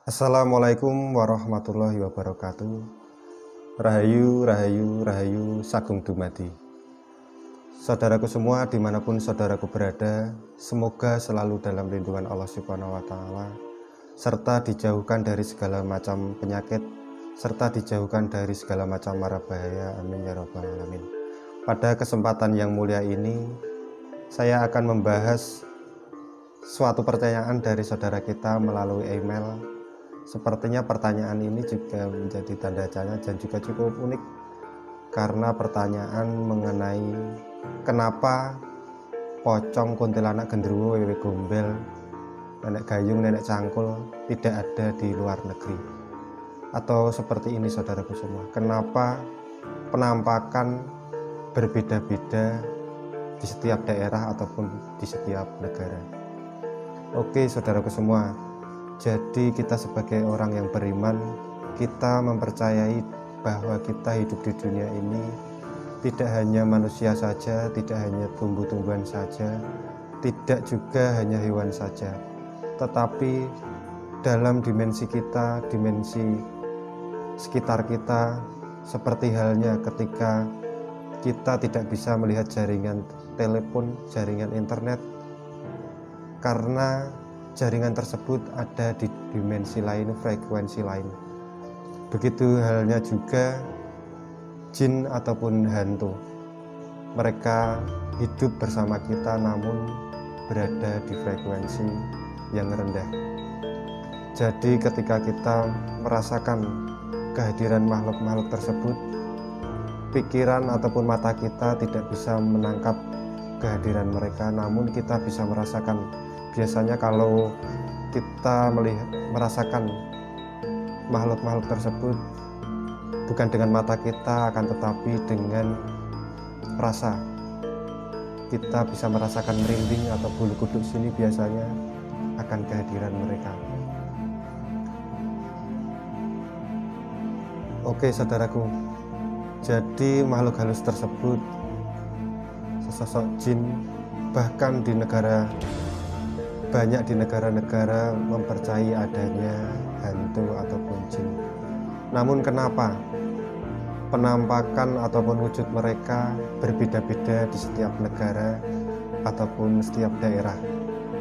Assalamualaikum warahmatullahi wabarakatuh. Rahayu, rahayu, rahayu, sagung dumadi. Saudaraku semua dimanapun saudaraku berada, semoga selalu dalam lindungan Allah Subhanahu wa Ta'ala, serta dijauhkan dari segala macam penyakit, serta dijauhkan dari segala macam mara bahaya. Amin ya rabbal alamin. Pada kesempatan yang mulia ini, saya akan membahas suatu pertanyaan dari saudara kita melalui email. Sepertinya pertanyaan ini juga menjadi tanda tanya dan juga cukup unik, karena pertanyaan mengenai kenapa pocong, kuntilanak, genderuwo, wewe gombel, nenek gayung, nenek cangkul tidak ada di luar negeri. Atau seperti ini saudaraku semua, kenapa penampakan berbeda-beda di setiap daerah ataupun di setiap negara. Oke saudaraku semua, jadi kita sebagai orang yang beriman, kita mempercayai bahwa kita hidup di dunia ini tidak hanya manusia saja, tidak hanya tumbuh-tumbuhan saja, tidak juga hanya hewan saja, tetapi dalam dimensi kita, dimensi sekitar kita, seperti halnya ketika kita tidak bisa melihat jaringan telepon, jaringan internet, karena jaringan tersebut ada di dimensi lain, frekuensi lain. Begitu halnya juga jin ataupun hantu. Mereka hidup bersama kita namun berada di frekuensi yang rendah. Jadi ketika kita merasakan kehadiran makhluk-makhluk tersebut, pikiran ataupun mata kita tidak bisa menangkap kehadiran mereka, namun kita bisa merasakan. Biasanya kalau kita merasakan makhluk-makhluk tersebut bukan dengan mata kita, akan tetapi dengan rasa. Kita bisa merasakan merinding atau bulu kuduk sini biasanya akan kehadiran mereka. Oke saudaraku, jadi makhluk halus tersebut, sesosok jin, bahkan di banyak di negara-negara mempercayai adanya hantu ataupun jin. Namun kenapa penampakan ataupun wujud mereka berbeda-beda di setiap negara ataupun setiap daerah?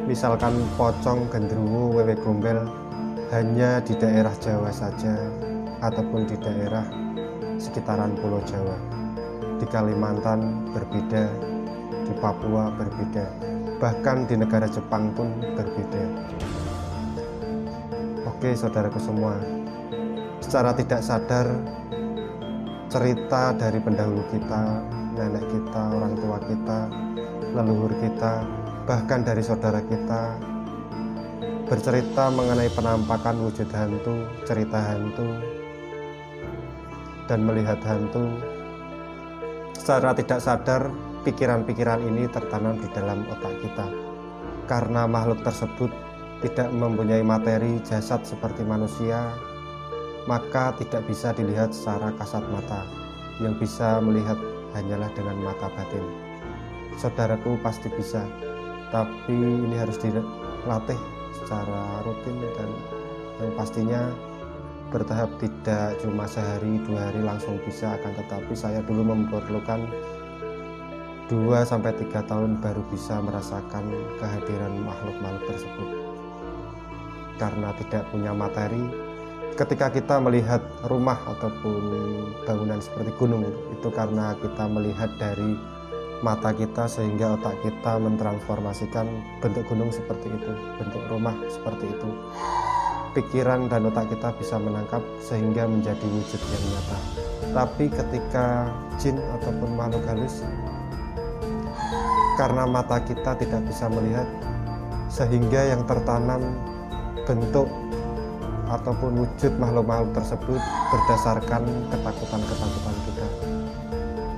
Misalkan pocong, genderuwo, wewe gombel hanya di daerah Jawa saja ataupun di daerah sekitaran Pulau Jawa. Di Kalimantan berbeda, di Papua berbeda, bahkan di negara Jepang pun berbeda. Oke saudaraku semua, secara tidak sadar cerita dari pendahulu kita, nenek kita, orang tua kita, leluhur kita, bahkan dari saudara kita bercerita mengenai penampakan wujud hantu, cerita hantu, dan melihat hantu. Secara tidak sadar pikiran-pikiran ini tertanam di dalam otak kita, karena makhluk tersebut tidak mempunyai materi jasad seperti manusia, maka tidak bisa dilihat secara kasat mata. Yang bisa melihat hanyalah dengan mata batin. Saudaraku pasti bisa, tapi ini harus dilatih secara rutin dan yang pastinya bertahap, tidak cuma sehari dua hari langsung bisa, akan tetapi saya dulu memerlukan 2-3 tahun baru bisa merasakan kehadiran makhluk-makhluk tersebut, karena tidak punya materi. Ketika kita melihat rumah ataupun bangunan seperti gunung, itu karena kita melihat dari mata kita, sehingga otak kita mentransformasikan bentuk gunung seperti itu, bentuk rumah seperti itu. Pikiran dan otak kita bisa menangkap sehingga menjadi wujud yang nyata. Tapi ketika jin ataupun makhluk halus, karena mata kita tidak bisa melihat, sehingga yang tertanam bentuk ataupun wujud makhluk-makhluk tersebut berdasarkan ketakutan-ketakutan kita.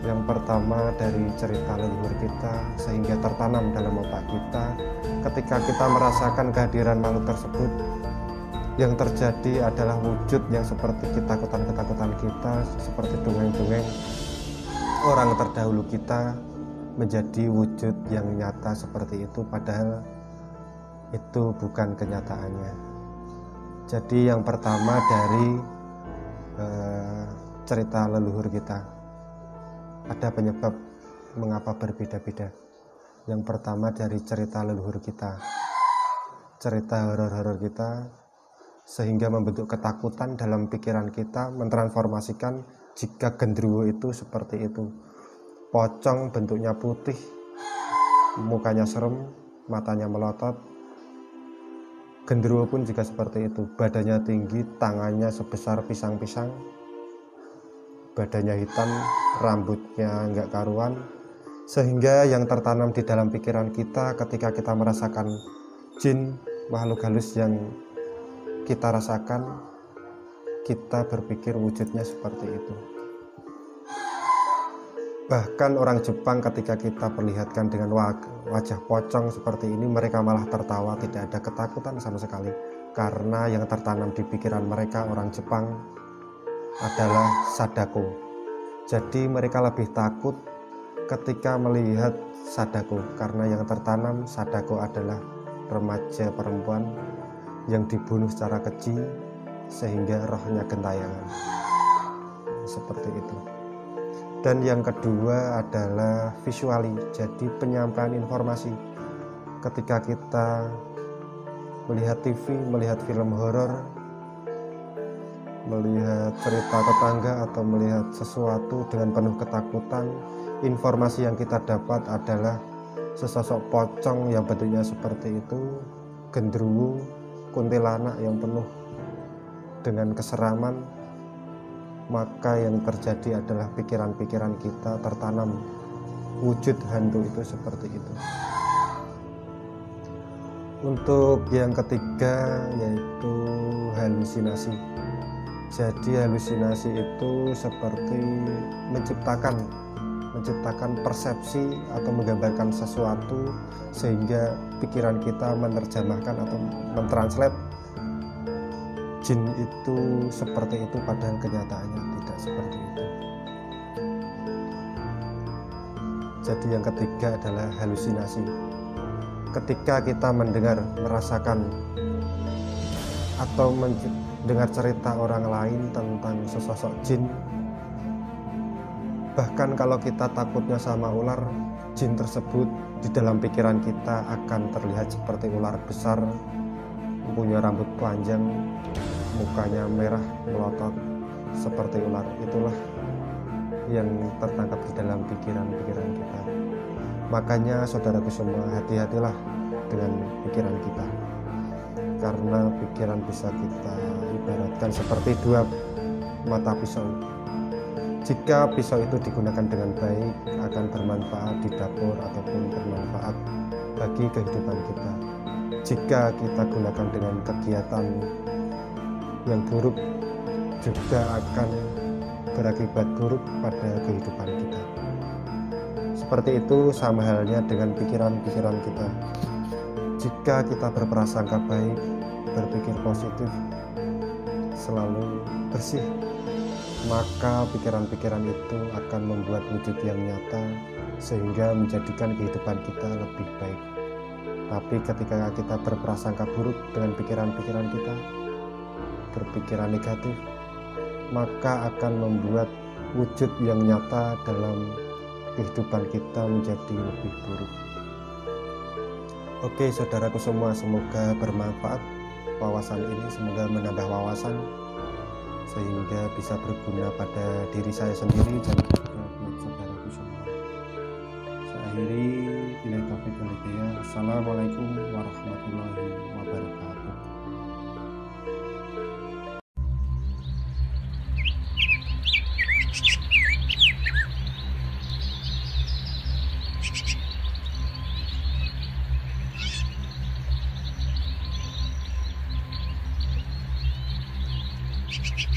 Yang pertama dari cerita leluhur kita, sehingga tertanam dalam otak kita. Ketika kita merasakan kehadiran makhluk tersebut, yang terjadi adalah wujud yang seperti ketakutan-ketakutan kita, seperti dongeng-dongeng orang terdahulu kita, menjadi wujud yang nyata seperti itu, padahal itu bukan kenyataannya. Jadi yang pertama dari cerita leluhur kita, ada penyebab mengapa berbeda-beda. Yang pertama dari cerita leluhur kita, cerita horor-horor kita, sehingga membentuk ketakutan dalam pikiran kita, mentransformasikan jika genderuwo itu seperti itu. Pocong, bentuknya putih, mukanya serem, matanya melotot. Genderuwo pun juga seperti itu, badannya tinggi, tangannya sebesar pisang-pisang, badannya hitam, rambutnya enggak karuan. Sehingga yang tertanam di dalam pikiran kita ketika kita merasakan jin, makhluk halus yang kita rasakan, kita berpikir wujudnya seperti itu. Bahkan orang Jepang ketika kita perlihatkan dengan wajah pocong seperti ini, mereka malah tertawa, tidak ada ketakutan sama sekali. Karena yang tertanam di pikiran mereka orang Jepang adalah Sadako. Jadi mereka lebih takut ketika melihat Sadako, karena yang tertanam Sadako adalah remaja perempuan yang dibunuh secara keji sehingga rohnya gentayangan. Seperti itu. Dan yang kedua adalah visuali, jadi penyampaian informasi. Ketika kita melihat TV, melihat film horor, melihat cerita tetangga atau melihat sesuatu dengan penuh ketakutan, informasi yang kita dapat adalah sesosok pocong yang bentuknya seperti itu, genderuwo, kuntilanak yang penuh dengan keseraman. Maka yang terjadi adalah pikiran-pikiran kita tertanam wujud hantu itu seperti itu. Untuk yang ketiga yaitu halusinasi. Jadi halusinasi itu seperti menciptakan persepsi atau menggambarkan sesuatu sehingga pikiran kita menerjemahkan atau mentranslate jin itu seperti itu, padahal kenyataannya tidak seperti itu. Jadi yang ketiga adalah halusinasi. Ketika kita mendengar, merasakan atau mendengar cerita orang lain tentang sesosok jin, bahkan kalau kita takutnya sama ular, jin tersebut di dalam pikiran kita akan terlihat seperti ular besar, punya rambut panjang, mukanya merah melotot seperti ular. Itulah yang tertangkap di dalam pikiran-pikiran kita. Makanya saudaraku semua, hati-hatilah dengan pikiran kita, karena pikiran bisa kita ibaratkan seperti dua mata pisau. Jika pisau itu digunakan dengan baik, akan bermanfaat di dapur ataupun bermanfaat bagi kehidupan kita. Jika kita gunakan dengan kegiatan yang buruk, juga akan berakibat buruk pada kehidupan kita. Seperti itu sama halnya dengan pikiran-pikiran kita. Jika kita berprasangka baik, berpikir positif, selalu bersih, maka pikiran-pikiran itu akan membuat wujud yang nyata sehingga menjadikan kehidupan kita lebih baik. Tapi ketika kita berprasangka buruk dengan pikiran-pikiran kita, berpikiran negatif, maka akan membuat wujud yang nyata dalam kehidupan kita menjadi lebih buruk. Oke saudaraku semua, semoga bermanfaat wawasan ini, semoga menambah wawasan sehingga bisa berguna pada diri saya sendiri dan juga buat saudaraku semua. Saya akhiri, bila taufiq wal hidayah. Assalamualaikum warahmatullahi wabarakatuh. You